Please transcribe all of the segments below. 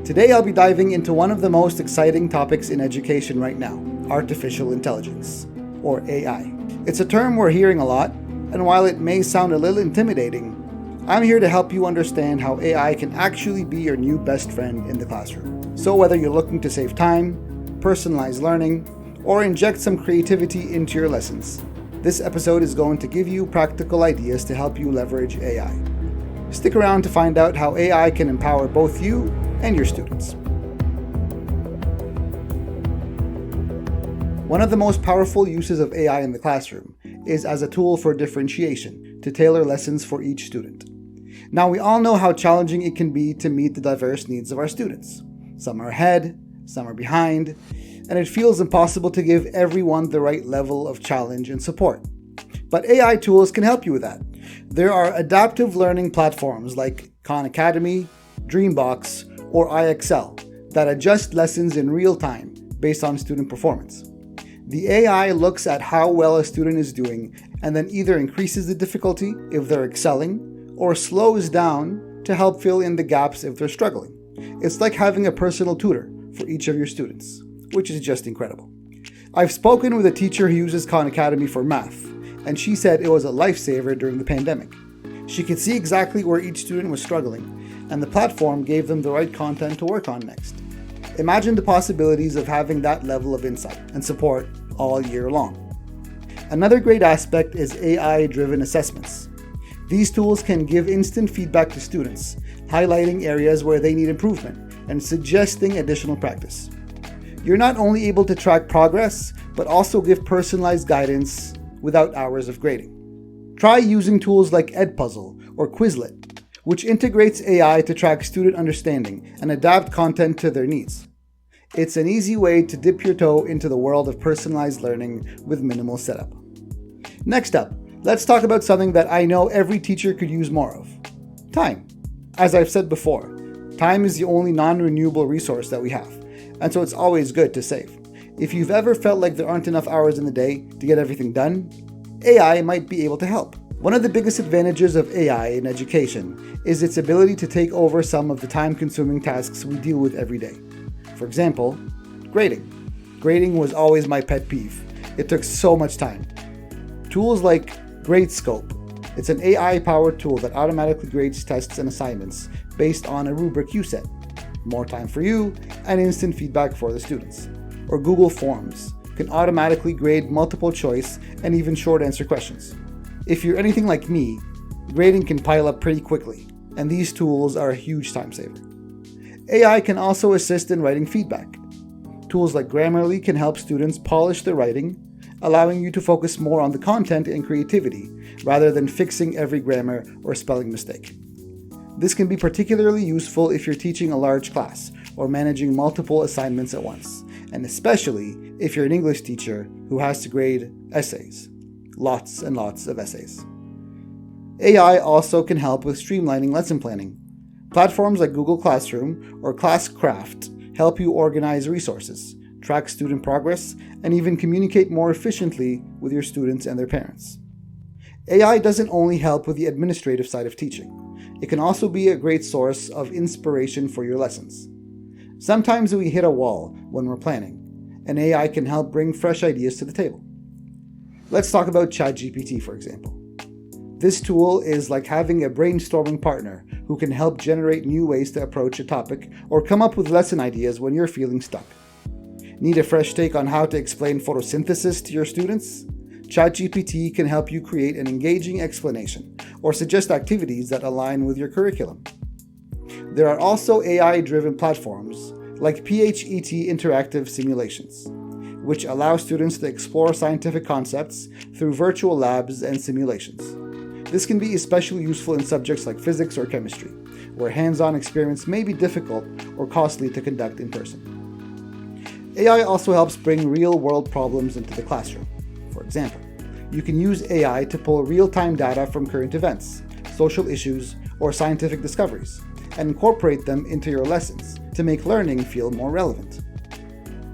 Today I'll be diving into one of the most exciting topics in education right now, artificial intelligence, or AI. It's a term we're hearing a lot, and while it may sound a little intimidating, I'm here to help you understand how AI can actually be your new best friend in the classroom. So whether you're looking to save time, personalize learning, or inject some creativity into your lessons, this episode is going to give you practical ideas to help you leverage AI. Stick around to find out how AI can empower both you and your students. One of the most powerful uses of AI in the classroom is as a tool for differentiation to tailor lessons for each student. Now, we all know how challenging it can be to meet the diverse needs of our students. Some are ahead, some are behind, and it feels impossible to give everyone the right level of challenge and support. But AI tools can help you with that. There are adaptive learning platforms like Khan Academy, Dreambox, or IXL that adjust lessons in real time based on student performance. The AI looks at how well a student is doing and then either increases the difficulty if they're excelling or slows down to help fill in the gaps if they're struggling. It's like having a personal tutor for each of your students, which is just incredible. I've spoken with a teacher who uses Khan Academy for math, and she said it was a lifesaver during the pandemic. She could see exactly where each student was struggling, and the platform gave them the right content to work on next. Imagine the possibilities of having that level of insight and support all year long. Another great aspect is AI-driven assessments. These tools can give instant feedback to students, highlighting areas where they need improvement and suggesting additional practice. You're not only able to track progress, but also give personalized guidance without hours of grading. Try using tools like Edpuzzle or Quizlet, which integrates AI to track student understanding and adapt content to their needs. It's an easy way to dip your toe into the world of personalized learning with minimal setup. Next up, let's talk about something that I know every teacher could use more of: time. As I've said before, time is the only non-renewable resource that we have, and so it's always good to save. If you've ever felt like there aren't enough hours in the day to get everything done, AI might be able to help. One of the biggest advantages of AI in education is its ability to take over some of the time-consuming tasks we deal with every day. For example, grading. Grading was always my pet peeve. It took so much time. Tools like GradeScope. It's an AI-powered tool that automatically grades tests and assignments based on a rubric you set. More time for you and instant feedback for the students. Or Google Forms can automatically grade multiple choice and even short answer questions. If you're anything like me, grading can pile up pretty quickly, and these tools are a huge time saver. AI can also assist in writing feedback. Tools like Grammarly can help students polish their writing, allowing you to focus more on the content and creativity rather than fixing every grammar or spelling mistake. This can be particularly useful if you're teaching a large class or managing multiple assignments at once, and especially if you're an English teacher who has to grade essays. Lots and lots of essays. AI also can help with streamlining lesson planning. Platforms like Google Classroom or Classcraft help you organize resources, track student progress, and even communicate more efficiently with your students and their parents. AI doesn't only help with the administrative side of teaching. It can also be a great source of inspiration for your lessons. Sometimes we hit a wall when we're planning, and AI can help bring fresh ideas to the table. Let's talk about ChatGPT, for example. This tool is like having a brainstorming partner who can help generate new ways to approach a topic or come up with lesson ideas when you're feeling stuck. Need a fresh take on how to explain photosynthesis to your students? ChatGPT can help you create an engaging explanation or suggest activities that align with your curriculum. There are also AI-driven platforms like PHET Interactive Simulations, which allow students to explore scientific concepts through virtual labs and simulations. This can be especially useful in subjects like physics or chemistry, where hands-on experiments may be difficult or costly to conduct in person. AI also helps bring real-world problems into the classroom. For example, you can use AI to pull real-time data from current events, social issues, or scientific discoveries, and incorporate them into your lessons to make learning feel more relevant.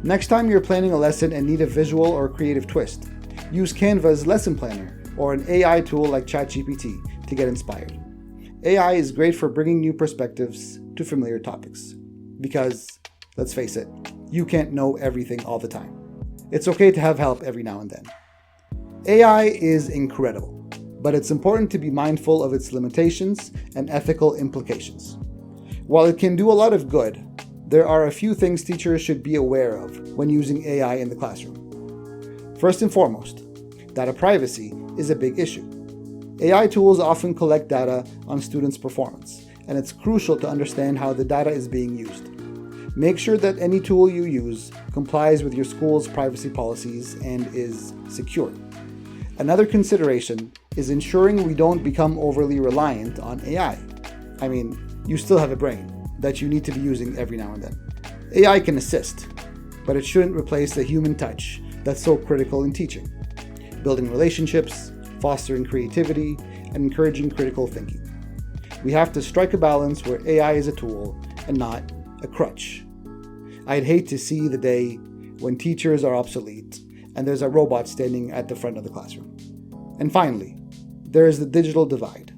Next time you're planning a lesson and need a visual or creative twist, use Canva's lesson planner or an AI tool like ChatGPT to get inspired. AI is great for bringing new perspectives to familiar topics. Because, let's face it, you can't know everything all the time. It's okay to have help every now and then. AI is incredible, but it's important to be mindful of its limitations and ethical implications. While it can do a lot of good, there are a few things teachers should be aware of when using AI in the classroom. First and foremost, data privacy is a big issue. AI tools often collect data on students' performance, and it's crucial to understand how the data is being used. Make sure that any tool you use complies with your school's privacy policies and is secure. Another consideration is ensuring we don't become overly reliant on AI. I mean, you still have a brain that you need to be using every now and then. AI can assist, but it shouldn't replace the human touch that's so critical in teaching, building relationships, fostering creativity, and encouraging critical thinking. We have to strike a balance where AI is a tool and not a crutch. I'd hate to see the day when teachers are obsolete and there's a robot standing at the front of the classroom. And finally, there is the digital divide.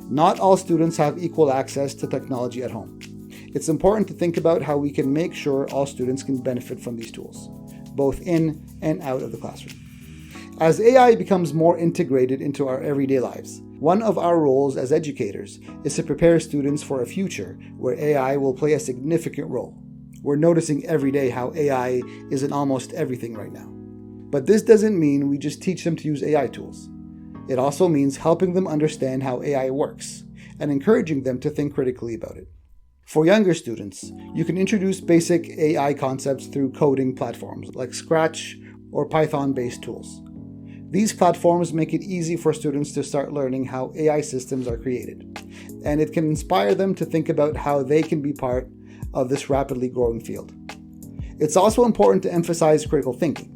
Not all students have equal access to technology at home. It's important to think about how we can make sure all students can benefit from these tools, both in and out of the classroom. As AI becomes more integrated into our everyday lives, one of our roles as educators is to prepare students for a future where AI will play a significant role. We're noticing every day how AI is in almost everything right now. But this doesn't mean we just teach them to use AI tools. It also means helping them understand how AI works and encouraging them to think critically about it. For younger students, you can introduce basic AI concepts through coding platforms like Scratch or Python-based tools. These platforms make it easy for students to start learning how AI systems are created, and it can inspire them to think about how they can be part of this rapidly growing field. It's also important to emphasize critical thinking.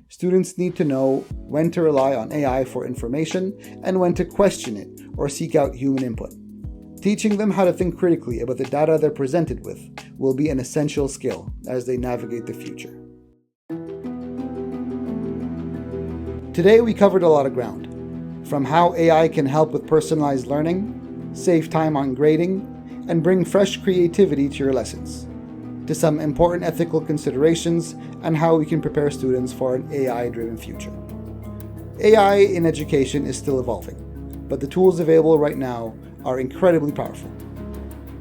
Students need to know when to rely on AI for information and when to question it or seek out human input. Teaching them how to think critically about the data they're presented with will be an essential skill as they navigate the future. Today we covered a lot of ground, from how AI can help with personalized learning, save time on grading, and bring fresh creativity to your lessons, to some important ethical considerations and how we can prepare students for an AI-driven future. AI in education is still evolving, but the tools available right now are incredibly powerful.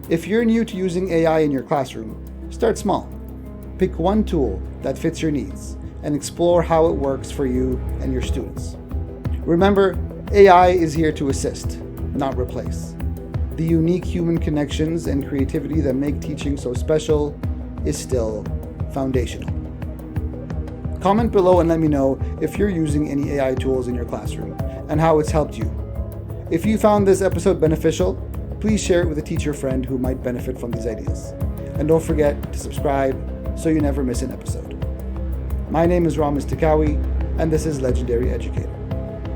If you're new to using AI in your classroom, start small. Pick one tool that fits your needs and explore how it works for you and your students. Remember, AI is here to assist, not replace. The unique human connections and creativity that make teaching so special is still foundational. Comment below and let me know if you're using any AI tools in your classroom and how it's helped you. If you found this episode beneficial, please share it with a teacher friend who might benefit from these ideas. And don't forget to subscribe so you never miss an episode. My name is Ramiz Takawi, and this is Legendary Educator.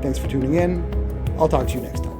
Thanks for tuning in. I'll talk to you next time.